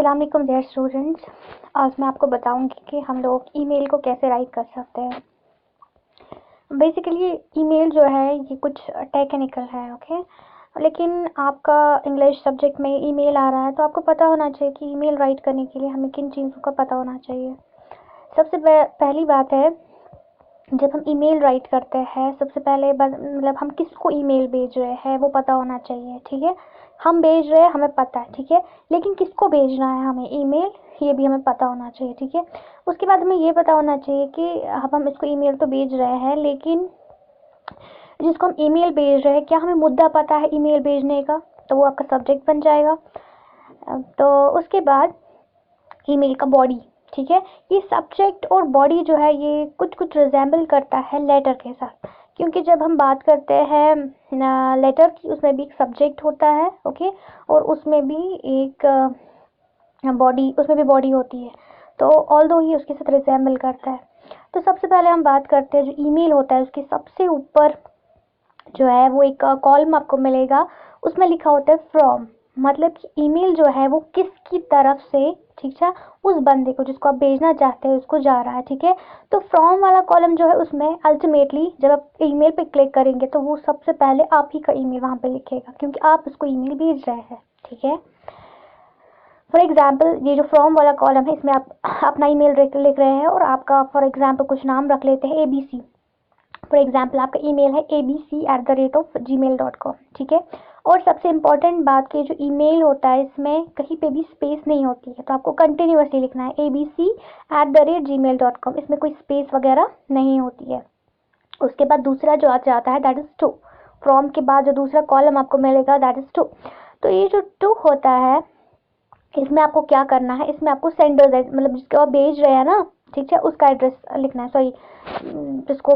अस्सलाम वालेकुम dear students. आज मैं आपको बताऊंगी कि हम लोग ईमेल को कैसे राइट कर सकते हैं। बेसिकली ईमेल जो है ये कुछ टेक्निकल है, ओके। लेकिन आपका इंग्लिश सब्जेक्ट में ईमेल आ रहा है तो आपको पता होना चाहिए कि ईमेल राइट करने के लिए हमें किन चीज़ों का पता होना चाहिए। सबसे पहली बात है, जब हम ईमेल राइट करते हैं सबसे पहले मतलब हम किसको ईमेल भेज रहे हैं वो पता होना चाहिए, ठीक है। हम भेज रहे हैं हमें पता है, ठीक है, लेकिन किसको भेजना है हमें ईमेल ये भी हमें पता होना चाहिए, ठीक है। उसके बाद हमें ये पता होना चाहिए कि अब हम इसको ईमेल तो भेज रहे हैं, लेकिन जिसको हम ईमेल भेज रहे हैं क्या हमें मुद्दा पता है ईमेल भेजने का, तो वो आपका सब्जेक्ट बन जाएगा। तो उसके बाद ईमेल का बॉडी, ठीक है, ये सब्जेक्ट और बॉडी जो है ये कुछ कुछ रिजेंबल करता है लेटर के साथ, क्योंकि जब हम बात करते हैं लेटर की उसमें भी एक सब्जेक्ट होता है, ओके, और उसमें भी एक बॉडी, उसमें भी बॉडी होती है, तो ऑल्दो ही उसके साथ रिजेंबल करता है। तो सबसे पहले हम बात करते हैं जो ईमेल होता है उसके सबसे ऊपर जो है वो एक कॉलम आपको मिलेगा, उसमें लिखा होता है फ्रॉम, मतलब कि ईमेल जो है वो किसकी तरफ से, ठीक है, उस बंदे को जिसको आप भेजना चाहते हैं उसको जा रहा है, ठीक है। तो फ्रॉम वाला कॉलम जो है उसमें अल्टीमेटली जब आप ईमेल पे क्लिक करेंगे तो वो सबसे पहले आप ही का ईमेल वहाँ पे लिखेगा, क्योंकि आप उसको ईमेल भेज रहे हैं, ठीक है। फॉर एग्जाम्पल ये जो फ्रॉम वाला कॉलम है इसमें आप अपना ईमेल लिख रहे हैं और आपका फॉर एग्जाम्पल कुछ नाम रख लेते हैं ABC। फॉर एग्जाम्पल आपका ईमेल है abc@gmail.com, ठीक है। और सबसे इम्पॉर्टेंट बात कि जो ईमेल होता है इसमें कहीं पे भी स्पेस नहीं होती है, तो आपको कंटिन्यूअसली लिखना है abc@gmail.com, इसमें कोई स्पेस वगैरह नहीं होती है। उसके बाद दूसरा जो आता है दैट इज टू, फ्रॉम के बाद जो दूसरा कॉलम आपको मिलेगा दैट इज टू। तो ये जो टू होता है इसमें आपको क्या करना है, इसमें आपको सेंडर मतलब जिसको आप भेज रहे हैं ना, ठीक है, उसका एड्रेस लिखना है, सॉरी जिसको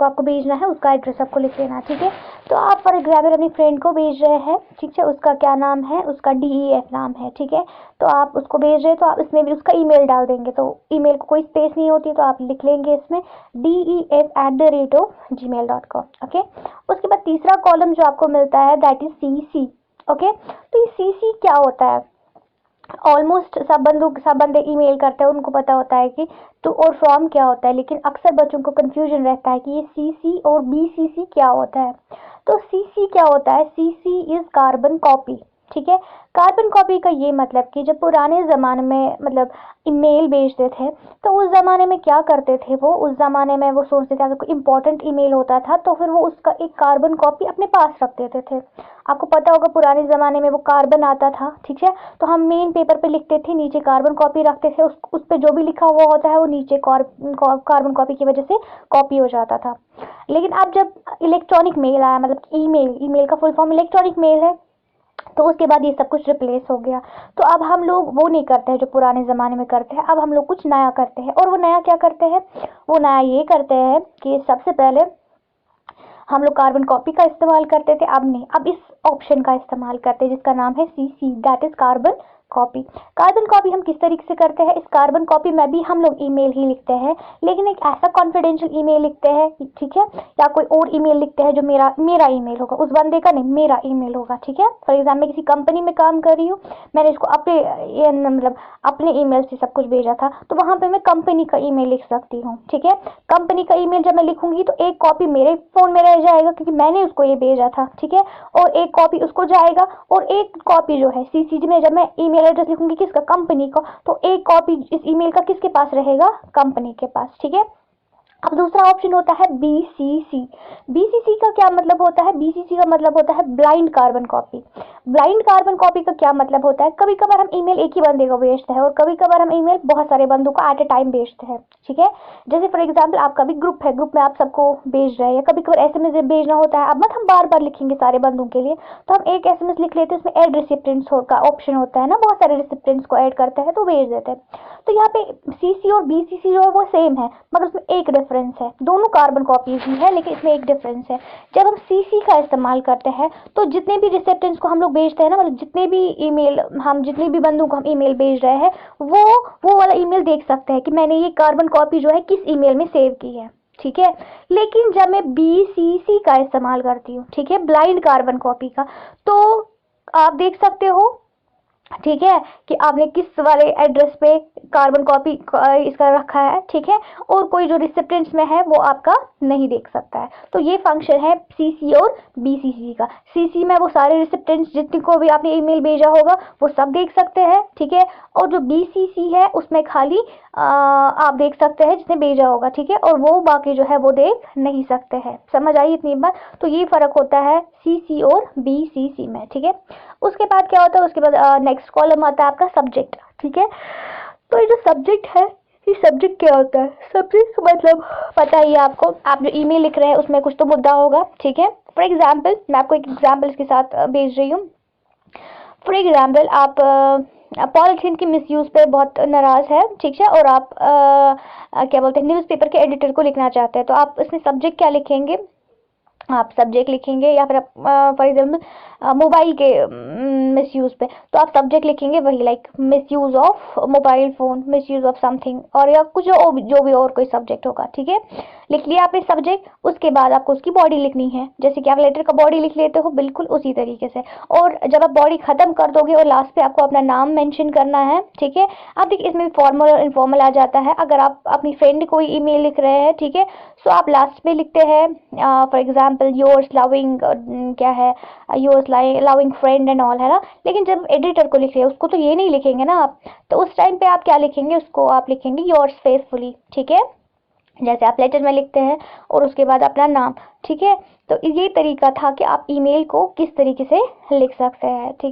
आपको भेजना है उसका एड्रेस आपको लिख लेना है, ठीक है। तो आप फॉर एग्जाम्पल अपनी फ्रेंड को भेज रहे हैं, ठीक है, उसका क्या नाम है, उसका DEF नाम है, ठीक है। तो आप उसको भेज रहे हैं तो आप इसमें भी उसका ईमेल डाल देंगे, तो ईमेल को कोई स्पेस नहीं होती तो आप लिख लेंगे इसमें DEF@gmail.com, ओके। उसके बाद तीसरा कॉलम जो आपको मिलता है दैट इज CC, ओके। तो ये CC क्या होता है, ऑलमोस्ट सब बंदे ईमेल करते हैं उनको पता होता है कि टू और फ्रॉम क्या होता है, लेकिन अक्सर बच्चों को कंफ्यूजन रहता है कि ये CC और BCC क्या होता है। तो CC क्या होता है, CC इज कार्बन कॉपी, ठीक है। कार्बन कॉपी का ये मतलब कि जब पुराने ज़माने में मतलब ईमेल भेजते थे तो उस ज़माने में क्या करते थे, वो उस ज़माने में वो सोचते थे अगर कोई इंपॉर्टेंट ईमेल होता था तो फिर वो उसका एक कार्बन कॉपी अपने पास रख देते थे। आपको पता होगा पुराने ज़माने में वो कार्बन आता था, ठीक है, तो हम मेन पेपर पे लिखते थे, नीचे कार्बन कॉपी रखते थे, उस पे जो भी लिखा हुआ होता है वो नीचे कार्बन कॉपी की वजह से कॉपी हो जाता था। लेकिन अब जब इलेक्ट्रॉनिक मेल आया, मतलब ईमेल का फुल फॉर्म इलेक्ट्रॉनिक मेल है, तो उसके बाद ये सब कुछ रिप्लेस हो गया। तो अब हम लोग वो नहीं करते हैं जो पुराने ज़माने में करते हैं, अब हम लोग कुछ नया करते हैं। और वो नया क्या करते हैं, वो नया ये करते हैं कि सबसे पहले हम लोग कार्बन कॉपी का इस्तेमाल करते थे, अब नहीं, अब इस ऑप्शन का इस्तेमाल करते हैं जिसका नाम है CC, that is carbon copy. Carbon copy हम किस तरीके से करते हैं, इस कार्बन कॉपी में भी हम लोग ईमेल ही लिखते हैं, लेकिन एक ऐसा कॉन्फिडेंशियल ईमेल लिखते हैं, ठीक है, या कोई और ईमेल लिखते हैं जो मेरा ईमेल होगा, उस बंदे का नहीं, मेरा ईमेल होगा, ठीक है। फॉर एग्जाम्पल मैं किसी कंपनी में काम कर रही हूँ, मैंने इसको मतलब अपने ईमेल से सब कुछ भेजा था, तो वहां पे मैं कंपनी का ईमेल लिख सकती हूँ, ठीक है। कंपनी का ईमेल जब मैं लिखूंगी तो एक कॉपी मेरे फोन में रह जाएगा क्योंकि मैंने उसको ये भेजा था, ठीक है, और एक कॉपी उसको जाएगा, और एक कॉपी जो है CC में जब मैं ईमेल एड्रेस लिखूंगी किसका, कंपनी का, तो एक कॉपी इस ईमेल का किसके पास रहेगा, कंपनी के पास, ठीक है। अब दूसरा ऑप्शन होता है BCC। BCC का क्या मतलब होता है, BCC का मतलब होता है blind carbon copy. Blind carbon copy का क्या मतलब होता है, कभी कभार हम ईमेल एक ही बंदे को भेजते हैं और कभी कभार हम ईमेल बहुत सारे बंदों को एट ए टाइम भेजते हैं, ठीक है। जैसे फॉर एग्जाम्पल आपका भी ग्रुप है, ग्रुप में आप सबको भेज रहे हैं, या कभी कभार SMS भेजना होता है, अब मत हम बार बार लिखेंगे सारे बंदों के लिए, तो हम एक SMS लिख लेते हैं, उसमें ऐड रिसिप्टेंट्स का ऑप्शन होता है ना, बहुत सारे रिसिप्टेंट्स को ऐड करते हैं तो भेज देते हैं। तो यहाँ पे CC और BCC जो है वो सेम है, मगर उसमें एक डिफरेंस है, दोनों कार्बन कॉपीज ही है लेकिन इसमें एक डिफरेंस है। जब हम CC का इस्तेमाल करते हैं तो जितने भी रिसिप्टेंट्स को हम लोग भेजते हैं ना, मतलब जितने भी बंदों को हम ईमेल भेज रहे हैं वो वाला ईमेल देख सकते हैं कि मैंने ये कार्बन कॉपी जो है किस ईमेल में सेव की है, ठीक है। लेकिन जब मैं BCC का इस्तेमाल करती हूँ, ठीक है, ब्लाइंड कार्बन कॉपी का, तो आप देख सकते हो ठीक है, कि आपने किस वाले एड्रेस पे कार्बन कॉपी इसका रखा है, ठीक है, और कोई जो रिसिप्टेंट्स में है वो आपका नहीं देख सकता है। तो ये फंक्शन है सीसी और बीसीसी का। सीसी में वो सारे रिसिप्टेंट्स जितने को भी आपने ईमेल भेजा होगा वो सब देख सकते हैं, ठीक है, और जो बीसीसी है उसमें खाली आप देख सकते हैं जिसने भेजा होगा, ठीक है, और वो बाकी जो है वो देख नहीं सकते हैं। समझ आई इतनी बात? तो ये फर्क होता है सीसी और बीसीसी में, ठीक है। उसके बाद क्या होता है, उसके बाद नेक्स्ट कॉलम आता है आपका सब्जेक्ट, ठीक है। तो ये जो सब्जेक्ट है, ये सब्जेक्ट क्या होता है? सब्जेक्ट मतलब पता ही है आपको, आप जो ईमेल लिख रहे हैं उसमें कुछ तो मुद्दा होगा, ठीक है। फॉर एग्जाम्पल मैं आपको एक एग्जाम्पल इसके साथ भेज रही हूँ। फॉर एग्जाम्पल आप पॉलिथीन की मिसयूज पे बहुत नाराज है, ठीक है, और आप क्या बोलते हैं न्यूज़पेपर के एडिटर को लिखना चाहते हैं, तो आप इसमें सब्जेक्ट क्या लिखेंगे? आप सब्जेक्ट लिखेंगे, या फिर आप फॉर एग्जाम्पल मोबाइल के मिसयूज पे, तो आप सब्जेक्ट लिखेंगे वही like misuse of mobile phone, misuse of something, और या कुछ जो भी और कोई सब्जेक्ट होगा, ठीक है। लिख लिया आपने सब्जेक्ट, उसके बाद आपको उसकी बॉडी लिखनी है, जैसे कि आप लेटर का बॉडी लिख लेते हो बिल्कुल उसी तरीके से। और जब आप बॉडी खत्म कर दोगे और लास्ट पे आपको अपना नाम मेंशन करना है, ठीक है। अब देखिए इसमें फॉर्मल और इनफॉर्मल आ जाता है। अगर आप अपनी फ्रेंड को ईमेल लिख रहे हैं, ठीक है, सो आप लास्ट में लिखते हैं फॉर एग्जाम्पल योर्स लविंग, क्या है, yours loving friend and all, है ना। लेकिन जब एडिटर को लिख रहे हैं उसको तो ये नहीं लिखेंगे ना आप, तो उस टाइम पे आप क्या लिखेंगे? उसको आप लिखेंगे योर्स फेथफुली, ठीक है, जैसे आप लेटर में लिखते हैं, और उसके बाद अपना नाम, ठीक है। तो ये तरीका था कि आप ईमेल को किस तरीके से लिख सकते हैं, ठीक।